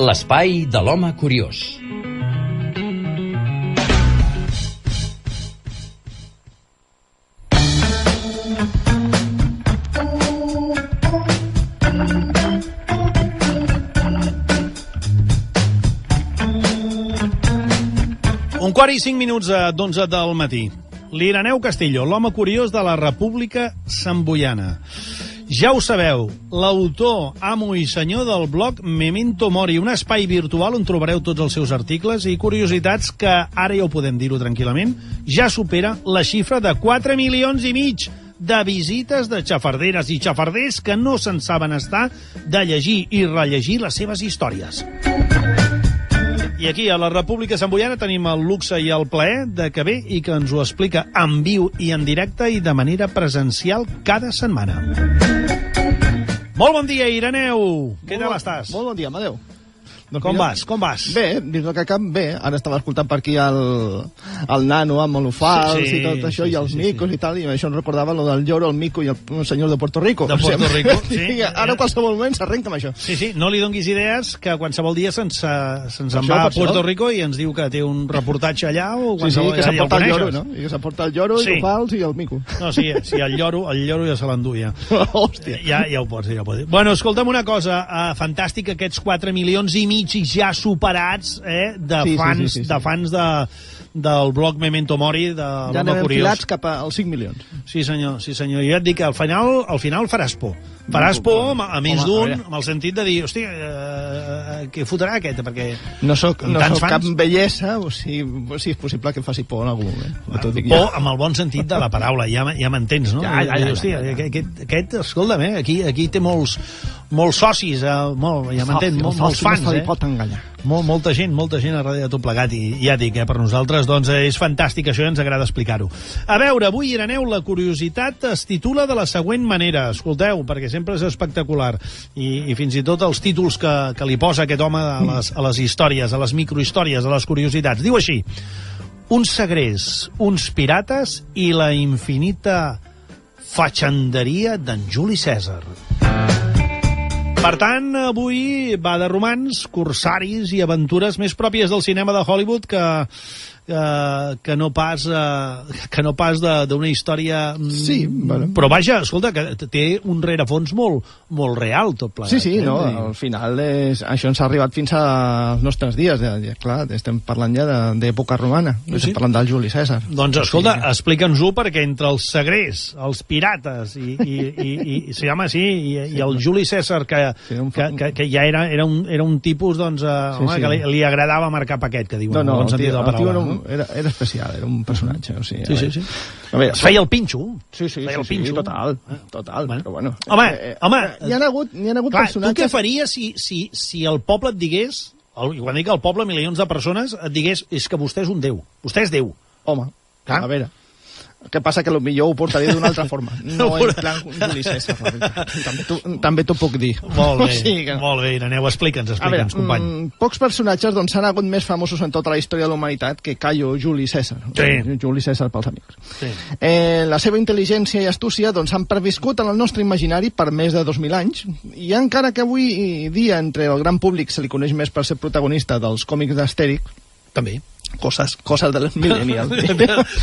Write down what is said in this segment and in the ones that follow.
L'espai de l'home curiós. Un quart i 5 minuts d'11 del matí. L'Ireneu Castillo, l'home curiós de la República Samboiana. Ja ho sabeu, l'autor, amo i senyor del blog Memento Mori, un espai virtual on trobareu tots els seus articles i curiositats que, ara ja ho podem dir-ho tranquil·lament, ja supera la xifra de 4,5 milions de visites de xafarderes i xafarders que no se'n saben estar de llegir i rellegir les seves històries. I aquí, a la República Samboiana, tenim el luxe i el plaer de que ve i que ens ho explica en viu i en directe i de manera presencial cada setmana. Molt bon dia, Ireneu! Què tal estàs? Molt bon dia, Amadeu. Com vas? Bé, dins del que cap, bé. Ara estava escoltant per aquí el nano amb l'Ufals i tot això, i els micos i tal, i això em recordava lo del lloro, el mico i el senyor de Puerto Rico. De Puerto Rico, sí. Ara qualsevol moment s'arrenca amb això. Sí, no li donguis idees que qualsevol dia se'ns en va a Puerto Rico i ens diu que té un reportatge allà o qualsevol... Sí, que s'aporta el lloro, no? I que s'aporta el lloro i l'Ufals i el mico. No, sí, el lloro ja se l'enduia. Hòstia. Ja ho pots dir, ja ho pots dir. Bueno, escolta'm una cosa, fantàstic, aquests 4,5 milions ja superats de fans del blog Memento Mori, de l'home curiós. Ja anem enfilats cap als 5 milions. Sí, senyor. Jo et dic que al final faràs por. Faràs por a més d'un, amb el sentit de dir, hòstia, què fotrà aquest? Perquè no soc cap bellesa, o si és possible que em faci por en algun moment. Por amb el bon sentit de la paraula, ja m'entens, no? Hòstia, aquest, escolta'm, aquí té molts socis, ja m'entens, molts fans, no se li pot enganyar. Molta gent a darrere de tot plegat, i ja dic, per nosaltres doncs és fantàstic això i ens agrada explicar-ho. A veure, avui, Ireneu, la curiositat es titula de la següent manera, escolteu, perquè sempre és espectacular, i fins i tot els títols que li posa aquest home a les històries, a les microhistòries, a les curiositats. Diu així: un segrest, uns pirates i la infinita fatxanderia d'en Juli Cèsar. Per tant, avui va de romans, corsaris i aventures més pròpies del cinema de Hollywood que no pas d'una història... Sí, bueno. Però vaja, escolta, que té un rerefons molt real, tot plegat. Sí, no, al final això ens ha arribat fins als nostres dies. Clar, estem parlant ja d'època romana, estem parlant del Juli Cèsar. Doncs escolta, explica'ns-ho, perquè entre els segrers, els pirates i el Juli Cèsar, que ja era un tipus, doncs, que li agradava marcar paquet, que diuen, en el bon sentit de la paraula. Era especial, era un personatge, o sigui... Sí. Es feia el pinxo. Sí, total. Però bueno... Home... Hi ha hagut personatges... Tu què faries si el poble et digués, i quan dic el poble, milions de persones, et digués, és que vostè és un déu, vostè és déu? Home, a veure... El que passa que potser ho portaria d'una altra forma. No en plan Juli Cèsar. També t'ho puc dir. Molt bé, Ireneu, explica'ns, company. Pocs personatges s'han hagut més famosos en tota la història de la humanitat que Caio Juli Cèsar. Juli Cèsar pels amics. La seva intel·ligència i astúcia han perviscut en el nostre imaginari per més de 2.000 anys, i encara que avui dia entre el gran públic se li coneix més per ser protagonista dels còmics d'Astèrix, també coses de les millennials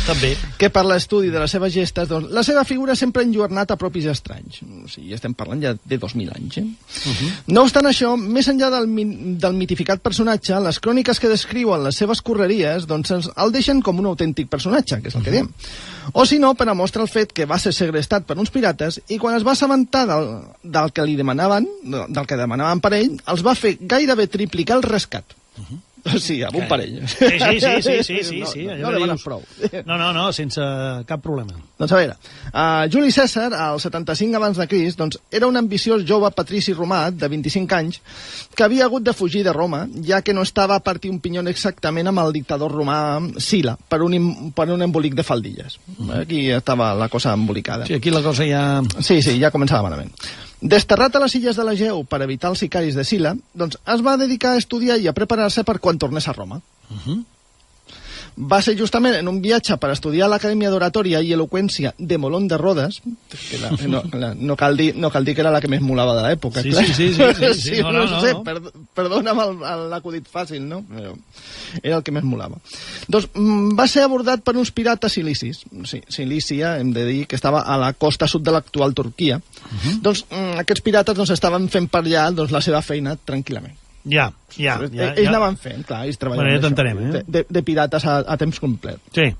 també, que per l'estudi de les seves gestes, la seva figura sempre ha enlluernat a propis estranys. O sigui, estem parlant ja de 2.000 anys. No obstant això, més enllà del mitificat personatge, les cròniques que descriuen les seves correries el deixen com un autèntic personatge, que és el que diem. O si no, per a mostrar el fet que va ser segrestat per uns pirates i quan es va assabentar del que li demanaven, del que demanaven per ell, els va fer gairebé triplicar el rescat. Sí, amb un parell. Sí. No demanes prou. No, sense cap problema. Doncs a veure, Juli Cèsar, al 75 abans de Crist, era un ambiciós jove patrici romà de 25 anys que havia hagut de fugir de Roma, ja que no estava a partir un pinyón exactament amb el dictador romà Sila, per un embolic de faldilles. Aquí estava la cosa embolicada. Sí, aquí la cosa ja... Sí, ja començava malament. Desterrat a les illes de l'Egeu per evitar els sicaris de Sila, es va dedicar a estudiar i a preparar-se per quan tornés a Roma. va ser justament en un viatge per estudiar a l'Acadèmia d'Oratòria i Eloqüència de Molón de Rodes, que no cal dir que era la que més molava de l'època, sí, clar. Sí. No sé, perdona'm l'acudit fàcil, no? Però era el que més molava. Doncs va ser abordat per uns pirates silicis. Sí, Cilícia, hem de dir que estava a la costa sud de l'actual Turquia. Doncs aquests pirates estaven fent per allà la seva feina tranquil·lament. Ja. Ells anaven fent, clar, ells treballaven. Ja t'entenem, de pirates a temps complet. Sí.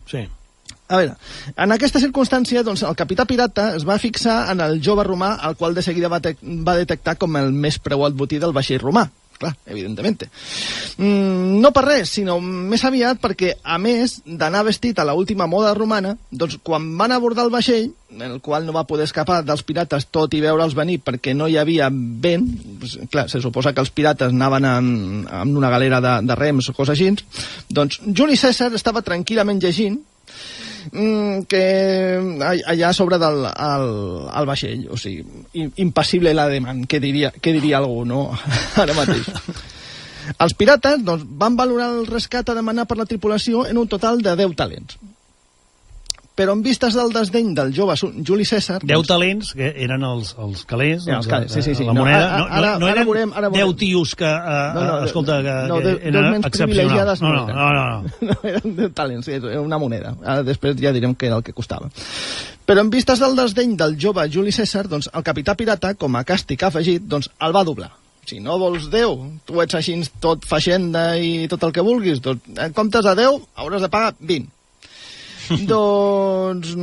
A veure, en aquesta circumstància, el capità pirata es va fixar en el jove romà, al qual de seguida va detectar com el més preuat botí del vaixell romà. Clar, evidentment. No per res, sinó més aviat perquè, a més d'anar vestit a l'última moda romana, doncs quan van abordar el vaixell, el qual no va poder escapar dels pirates tot i veure'ls venir perquè no hi havia vent, doncs, clar, se suposa que els pirates anaven amb una galera de rems o coses així, doncs Juli Cèsar estava tranquil·lament llegint que allà a sobre del vaixell, o sigui, impassible la demanda, què diria algú, no? Ara mateix. Els pirates van valorar el rescat a demanar per la tripulació en un total de 10 talents. Però en vistes del desdeny del jove Juli Cèsar... 10 talents, que eren els calés, sí. La moneda. No eren veurem, 10 tios que, escolta, que eren excepcionals. No, eren 10 talents, sí, era una moneda. Ara després ja direm què era el que costava. Però en vistes del desdeny del jove Juli Cèsar, doncs el capità pirata, com a càstig afegit, doncs el va doblar. Si no vols 10, tu ets així tot feixenda i tot el que vulguis, doncs en comptes de 10 hauràs de pagar 20. Doncs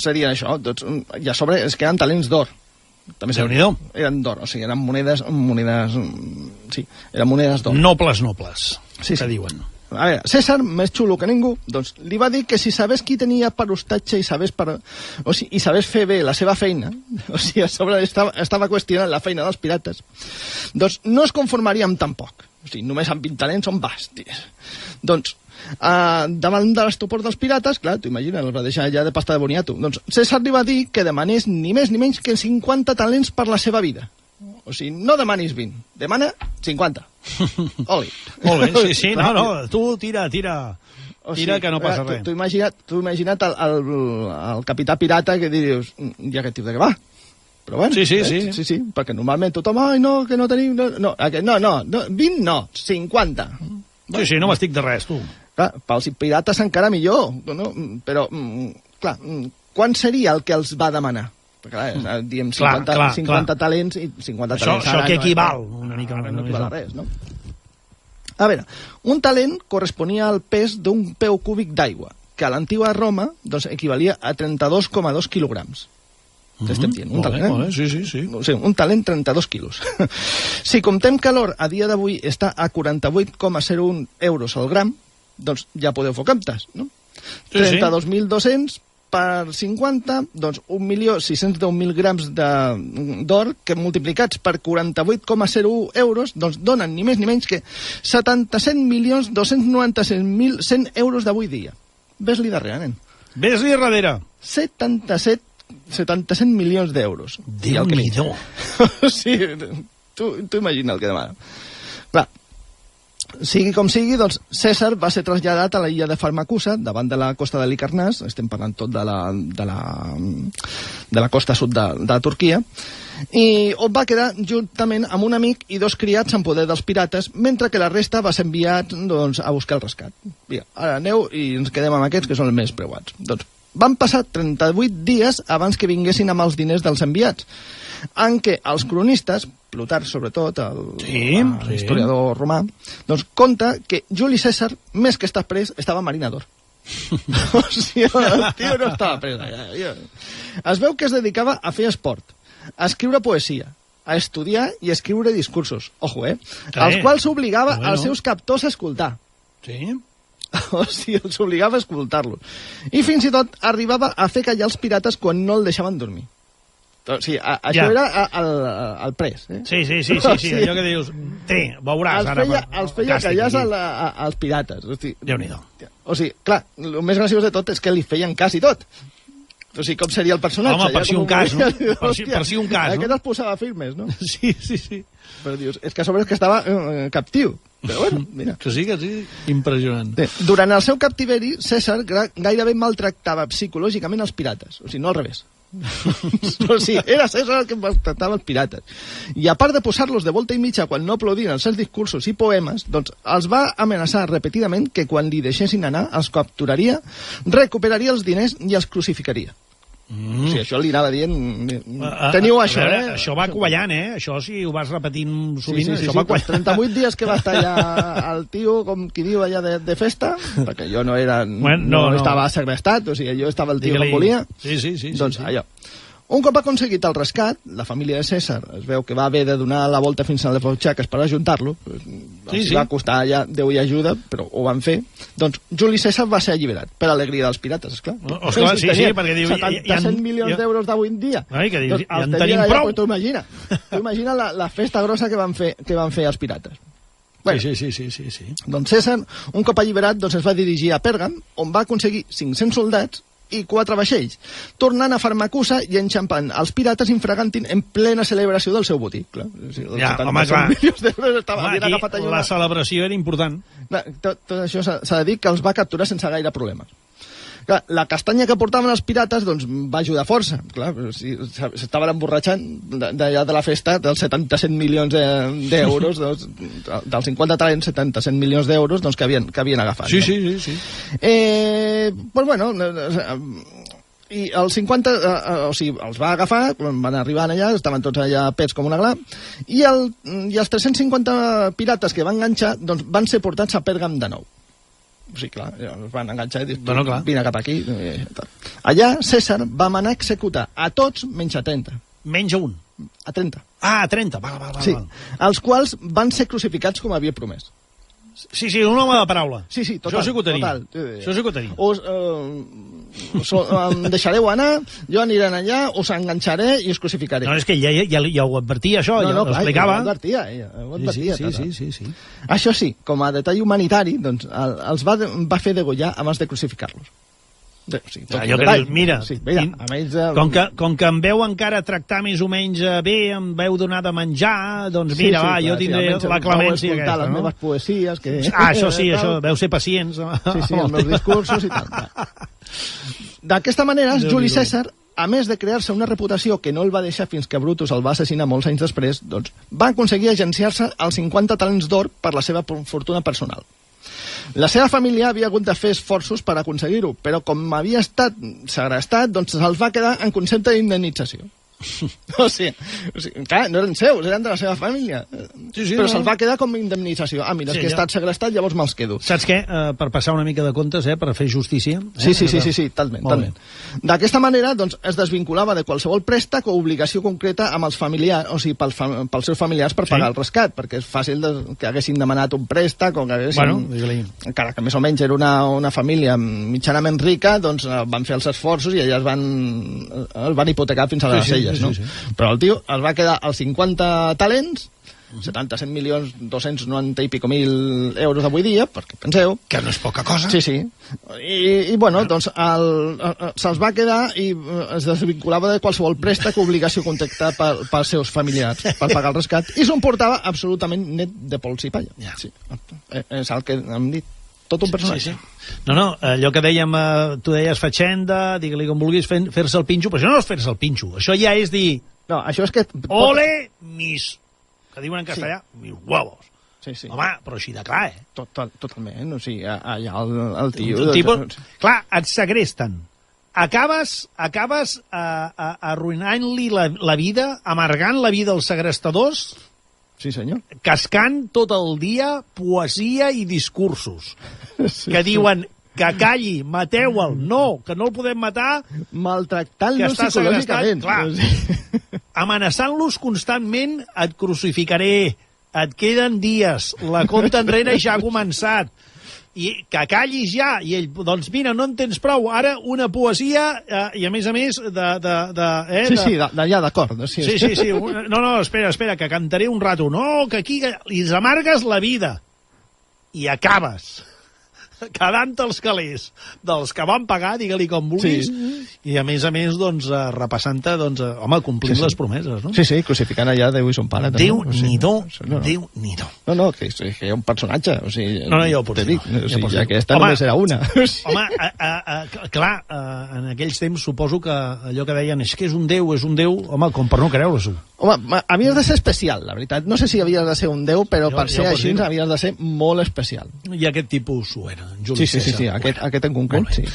seria això. I a sobre es queden talents d'or. Déu-n'hi-do. Eren d'or, o sigui, eren monedes d'or. Nobles, sí. Que diuen. A veure, Cèsar, més xulo que ningú, doncs li va dir que si sabés qui tenia per hostatge i sabés fer bé la seva feina, o sigui, a sobre estava qüestionant la feina dels pirates, doncs no es conformaria amb tan poc. O sigui, només amb 20 talents són bàsties. Doncs, davant de l'estupor dels pirates, clar, t'ho imagines, els va deixar allà de pasta de boniato. Doncs Cèsar li va dir que demanés ni més ni menys que 50 talents per la seva vida. O sigui, no demanis 20, demana 50. Oli. Molt bé, sí, no, tu tira, que no passa res. Tu imagina't el capità pirata que dius, ja aquest tio de què va? Però bueno, sí, perquè normalment tothom, que no tenim... No, 20 no, 50. Sí, no m'estic de res, tu. Clar, pels pirates encara millor, no? Però, clar, quan seria el que els va demanar? Perquè, clar, diem 50 talents i 50 talents. Això que equival una mica. No equival a res, no? A veure, un talent corresponia al pes d'un peu cúbic d'aigua, que a l'antiga Roma doncs, equivalia a 32,2 quilograms. Estem dient, un talent, Sí. O sigui, un talent 32 quilos. Si comptem que l'or a dia d'avui està a 48,01 euros al gram, doncs ja podeu fer comptes, no? 32.200 per 50, doncs 1.610.000 grams d'or, que multiplicats per 48,01 euros, doncs donen ni més ni menys que 77.297.100 euros d'avui dia. Ves-li darrere, nen. Ves-li darrere. 77 milions d'euros. Déu-n'hi-do. Sí, tu imagina el que demana. Clar, sigui com sigui, doncs Cèsar va ser traslladat a la illa de Farmacusa, davant de la costa de l'Icarnàs, estem parlant tot de la costa sud de Turquia, i on va quedar juntament amb un amic i 2 criats en poder dels pirates, mentre que la resta va ser enviat doncs, a buscar el rescat. Vinga, ara aneu i ens quedem amb aquests que són els més preuats. Doncs van passar 38 dies abans que vinguessin amb els diners dels enviats, en què els cronistes, Plutarc sobretot, l'historiador romà, doncs conta que Juli Cèsar, més que estar pres, estava marinador. O sigui, el tio no estava pres. Es veu que es dedicava a fer esport, a escriure poesia, a estudiar i a escriure discursos, als quals obligava els seus captors a escoltar. Sí? O sigui, els obligava a escoltar-los. I fins i tot arribava a fer callar els pirates quan no el deixaven dormir. O sigui, això era el pres. Sí, allò que dius, veuràs ara. Els feia callar als pirates. Déu-n'hi-do. O sigui, clar, el més graciós de tot és que li feien cas i tot. O sigui, com seria el personatge? Home, per si un cas, no? Per si un cas, no? Aquest es posava firmes, no? Sí. Però dius, és que a sobre és que estava captiu. Però bueno, mira. Que sí, impressionant. Bé, durant el seu captiveri, Cèsar gairebé maltractava psicològicament els pirates. O sigui, no al revés. O sigui, era Cèsar el que maltractava els pirates. I a part de posar-los de volta i mitja quan no aplaudien els seus discursos i poemes, doncs els va amenaçar repetidament que quan li deixessin anar els capturaria, recuperaria els diners i els crucificaria. O sigui, això li anava dient... Teniu això, veure, Això va quallant, Això, si ho vas repetint sovint, sí, això va quallant. 38 dies que va estar allà el tio, com qui diu, allà de festa, perquè jo no era... no estava segrestat, o sigui, jo estava el tio com volia. Sí. Doncs allò. Un cop aconseguit el rescat, la família de Cèsar es veu que va haver de donar la volta fins a les butxaques per ajuntar-lo. Els va costar allà Déu i ajuda, però ho van fer. Doncs Juli Cèsar va ser alliberat, per alegria dels pirates, esclar. Osclar, sí, perquè diu... 77 milions d'euros d'avui en dia. Ai, que dius, ja en tenim prou. Tu imagina la festa grossa que van fer els pirates. Bueno, sí. Doncs Cèsar, un cop alliberat, doncs es va dirigir a Pèrgam, on va aconseguir 500 soldats i 4 vaixells, tornant a Farmacusa i enxampant els pirates infragantin en plena celebració del seu botí. Clar, home, clar. Aquí la celebració era important. Tot això s'ha de dir que els va capturar sense gaire problemes. Clar, la castanya que portaven els pirates doncs, va ajudar força. Clar, s'estaven emborratxant d'allà de la festa dels 77 milions d'euros, dels 50 talents, 77 milions d'euros doncs, que havien agafat. Sí. Però bueno... I els 50, o sigui, els va agafar, van arribar allà, estaven tots allà pets com una gla, i els 350 pirates que van enganxar doncs, van ser portats a Pèrgam de nou. O sigui, clar, els van enganxar i dir, vine cap aquí. Allà Cèsar va manar executar a tots menys a 30. Menys a un? A 30. Ah, a 30, val. Sí, els quals van ser crucificats com havia promès. Sí, un home de paraula. Sí, total. Això sí que ho tenia. Em deixareu anar, jo aniré allà, us enganxaré i us crucificaré. No, és que ja ho advertia, això, ja ho explicava. Ho advertia. Sí. Això sí, com a detall humanitari, doncs, els va fer degollar abans de crucificar-los. Sí, allò que dius, mira, com que em veu encara tractar més o menys bé, em veu donar de menjar, doncs mira, jo tindré la clemència aquesta, les meves poesies això veu ser pacients els meus discursos i tal. D'aquesta manera, Juli Cèsar, a més de crear-se una reputació que no el va deixar fins que Brutus el va assassinar molts anys després, doncs, va aconseguir agenciar-se els 50 talents d'or per la seva fortuna personal. La seva família havia hagut de fer esforços per aconseguir-ho, però com havia estat segrestat, doncs se'ls va quedar en concepte d'indemnització. O sigui, clar, no eren seus, eren de la seva família. Però se'ls va quedar com indemnització. Ah, mira, és que he estat segrestat, llavors me'ls quedo. Saps què? Per passar una mica de comptes, per fer justícia. Sí, talment. D'aquesta manera, doncs, es desvinculava de qualsevol préstec o obligació concreta amb els familiars, o sigui, pels seus familiars per pagar el rescat, perquè és fàcil que haguessin demanat un préstec o que haguessin... Encara que més o menys era una família mitjanament rica, doncs van fer els esforços i allà el van hipotecar fins a les celles. No? Sí. Però el tio es va quedar als 50 talents, 77.290 i pico mil euros d'avui dia, perquè penseu... Que no és poca cosa. Sí. I bueno, doncs se'ls va quedar i es desvinculava de qualsevol préstec o obligació contractada pels seus familiars per pagar el rescat i s'ho portava absolutament net de pols i palla. Ja. Sí. És el que hem dit. Tot un personatge. Sí. No, allò que dèiem, tu deies fatxenda, digue-li com vulguis, fer-se el pinxo, però això no és fer-se el pinxo, això ja és dir... No, això és que... Ole mis... que diuen en castellà, mis huevos. Sí. Home, però així de clar, Totalment, o sigui, allà el tio... Clar, et segresten. Acabes arruïnant-li la vida, amargant la vida als segrestadors... Sí, senyor. Cascant tot el dia poesia i discursos que diuen que calli, mateu-el, que no el podem matar, maltractant-lo psicològicament, amenaçant-los constantment, et crucificaré, et queden dies, la compta enrere ja ha començat, i que callis ja, i ell, doncs mira, no en tens prou, ara una poesia, i a més d'allà d'acord. Sí, no, espera, que cantaré un rato, no, que aquí li amargues la vida, i acabes quedant els calés dels que van pagar, digue-li com vulguis, i a més, doncs, repassant-te, doncs, home, complint les promeses, no? Sí, crucificant allà Déu i son pare. Déu-n'hi-do, Déu-n'hi-do. No, que hi ha un personatge, o sigui... No, ja ho pots dir. Ja aquesta només era una. Home, clar, en aquells temps suposo que allò que deien és que és un déu, home, com per no creure-s'ho. Home, havies de ser especial, la veritat. No sé si havies de ser un déu, però per ser així havies de ser molt especial. I aquest tipus ho era, Juli César. Sí, aquest en concret, sí.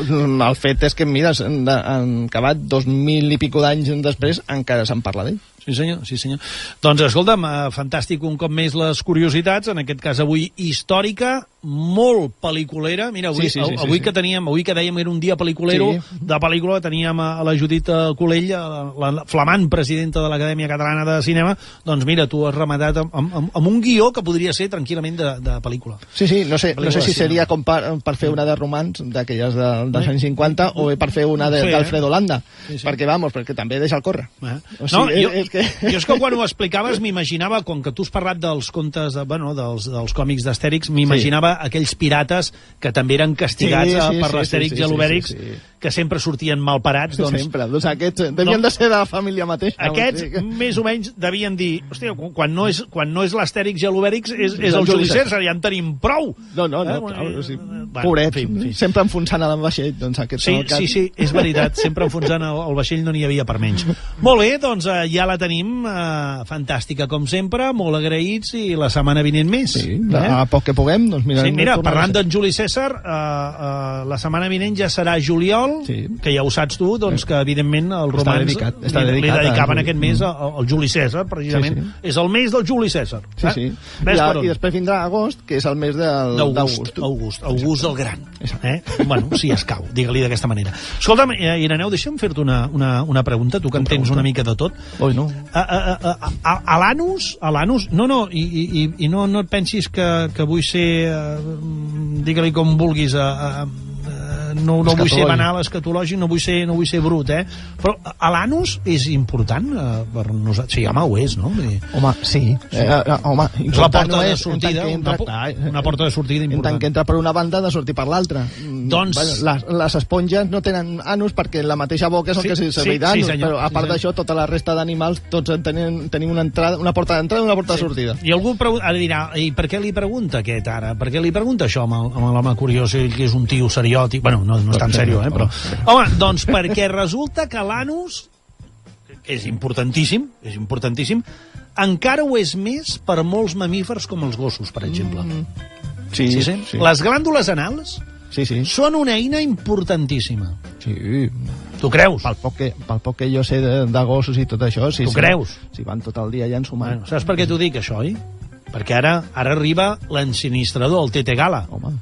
El fet és que, mira, han acabat 2000 i pico d'anys després, encara se'n parla d'ell. Sí, senyor. Doncs, escolta'm, fantàstic un cop més les curiositats, en aquest cas avui històrica, molt pel·liculera. Mira, avui que dèiem era un dia pel·liculero, de pel·lícula, teníem a la Judit Colell, la flamant presidenta de l'Acadèmia Catalana de Cinema, doncs mira, tu has rematat amb un guió que podria ser tranquil·lament de pel·lícula. Sí, no sé si seria com per fer una de romans, d'aquelles dels anys 50, o bé per fer una d'Alfredo Landa, perquè també deixa el córrer. No, jo és que quan ho explicaves m'imaginava, com que tu has parlat dels contes, dels còmics d'Astèrix, m'imaginava aquells pirates que també eren castigats per l'Astèrix i l'Obèrix, que sempre sortien malparats. Sempre, doncs aquests devien de ser de la família mateixa. Aquests, més o menys, devien dir, hòstia, quan no és l'Astèrix i l'Obèrix, és el Juli César, ja en tenim prou. No, pobret, sempre enfonsant a l'embaixell. Sí, és veritat, sempre enfonsant el vaixell no n'hi havia per menys. Molt bé, doncs ja la tenim fantàstica com sempre, molt agraïts, i la setmana vinent més. Sí, a poc que puguem, doncs mira... Sí, mira, parlant d'en Juli César, la setmana vinent ja serà juliol, que ja ho saps tu, doncs que evidentment els romans li dedicaven aquest mes al Juli César, precisament. És el mes del Juli César. Sí. I després vindrà agost, que és el mes d'August. August el Gran. Bueno, sí, escau, digue-li d'aquesta manera. Escolta'm, Ireneu, deixa'm fer-te una pregunta, tu que en tens una mica de tot. Oi, no. A l'anus, i no et pensis que vull ser, digue-li com vulguis, no vull ser banal, escatològic, no vull ser brut, però a l'anus és important per nosaltres. Sí, home, ho és, no? Home, sí. Home, és la porta de sortida, una porta de sortida important. En tant que entra per una banda, de sortir per l'altra. Doncs... Les esponges no tenen anus perquè la mateixa boca és el que serveix d'anus, però a part d'això, tota la resta d'animals tots tenim una porta d'entrada i una porta de sortida. I algú dirà, i per què li pregunta aquest ara? Per què li pregunta això amb l'home curiós, ell que és un tio seriòtic? Bueno, no és tan seriós, però... Home, doncs perquè resulta que l'anus és importantíssim, encara ho és més per molts mamífers com els gossos, per exemple. Sí. Les glàndules anals són una eina importantíssima. Sí. Tu creus? Pel poc que jo sé de gossos i tot això, sí. Tu creus? Si van tot el dia allà ensumant. Bueno, saps per què t'ho dic, això, oi? Perquè ara arriba l'ensinistrador, el Tete Gala. Home,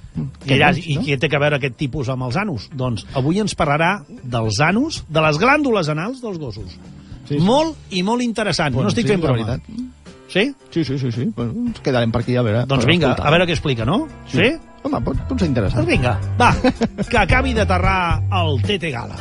I què té a veure aquest tipus amb els anus? Doncs avui ens parlarà dels anus, de les glàndules anals dels gossos. Sí. Molt i molt interessant. No estic fent broma. Sí? Sí. Bueno, ens quedarem per aquí a veure. Doncs vinga, a veure què explica, no? Sí? Home, pot ser interessant. Doncs vinga, va, que acabi d'aterrar el Tete Gala.